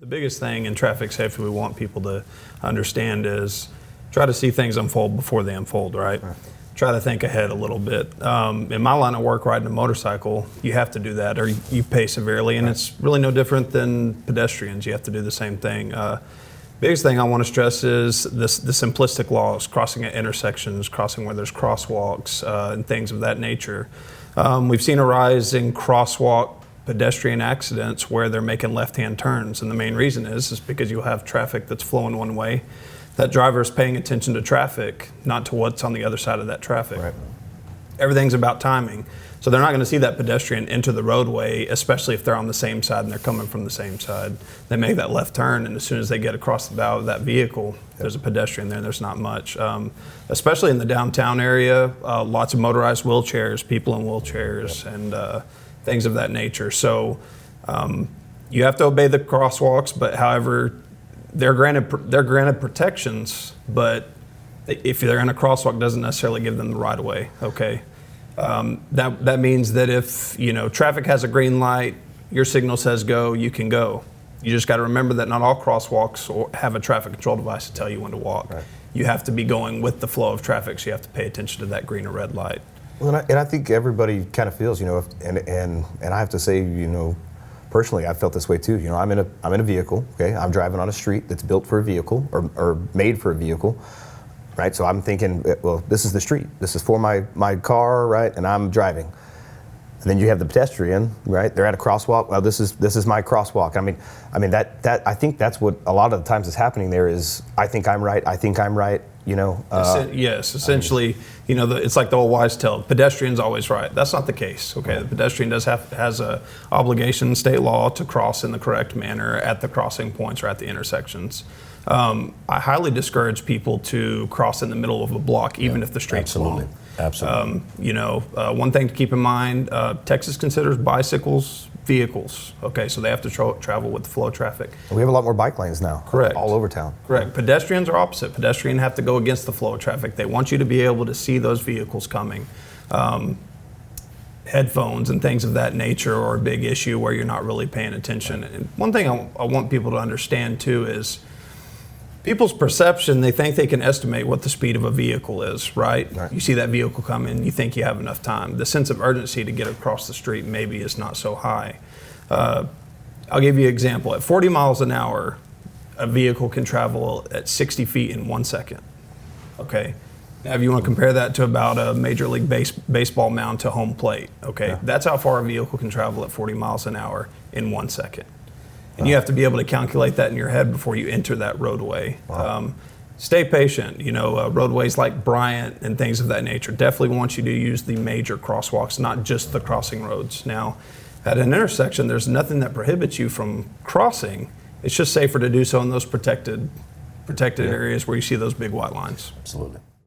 The biggest thing in traffic safety we want people to understand is try to see things unfold before they unfold, right? Try to think ahead a little bit. In my line of work, riding a motorcycle, you have to do that or you pay severely, and it's really no different than pedestrians. You have to do the same thing. Biggest thing I want to stress is the simplistic laws, crossing at intersections, crossing where there's crosswalks, and things of that nature. We've seen a rise in crosswalk pedestrian accidents where they're making left-hand turns, and the main reason is because you have traffic that's flowing one way. That driver is paying attention to traffic, not to what's on the other side of that traffic. Right. Everything's about timing. So they're not going to see that pedestrian enter the roadway, especially if they're on the same side and they're coming from the same side. They make that left turn, and as soon as they get across the bow of that vehicle, there's a pedestrian there. There's not much. Especially in the downtown area, lots of motorized wheelchairs, people in wheelchairs, and things of that nature. So you have to obey the crosswalks, but however, they're granted protections, but if they're in a crosswalk, doesn't necessarily give them the right of way. Okay, that means that if traffic has a green light, your signal says go, you can go. You just got to remember that not all crosswalks have a traffic control device to tell you when to walk. Right. You have to be going with the flow of traffic, so you have to pay attention to that green or red light. Well, and I think everybody kind of feels, and I have to say, personally, I felt this way too. I'm in a vehicle. Okay, I'm driving on a street that's built for a vehicle or made for a vehicle, right? So I'm thinking, well, this is the street. This is for my car, right? And I'm driving. And then you have the pedestrian, right? They're at a crosswalk. Well, this is my crosswalk. I mean that I think that's what a lot of the times is happening there is I think I'm right. Yes, essentially, it's like the old wise tale, pedestrian's always right. That's not the case, okay? The pedestrian has a obligation in state law to cross in the correct manner at the crossing points or at the intersections. I highly discourage people to cross in the middle of a block, even if the street's long. Absolutely. One thing to keep in mind, Texas considers bicycles vehicles. Okay, so they have to travel with the flow of traffic. We have a lot more bike lanes now. Correct. All over town. Correct. Pedestrians are opposite. Pedestrians have to go against the flow of traffic. They want you to be able to see those vehicles coming. Headphones and things of that nature are a big issue where you're not really paying attention. And one thing I want people to understand too is people's perception, they think they can estimate what the speed of a vehicle is, right? You see that vehicle come in, you think you have enough time. The sense of urgency to get across the street maybe is not so high. I'll give you an example. At 40 miles an hour, a vehicle can travel at 60 feet in 1 second. Okay. Now, if you want to compare that to about a Major League Baseball mound to home plate, okay, that's how far a vehicle can travel at 40 miles an hour in 1 second. And you have to be able to calculate that in your head before you enter that roadway. Wow. Stay patient. Roadways like Bryant and things of that nature definitely want you to use the major crosswalks, not just the crossing roads. Now, at an intersection, there's nothing that prohibits you from crossing. It's just safer to do so in those protected areas where you see those big white lines. Absolutely.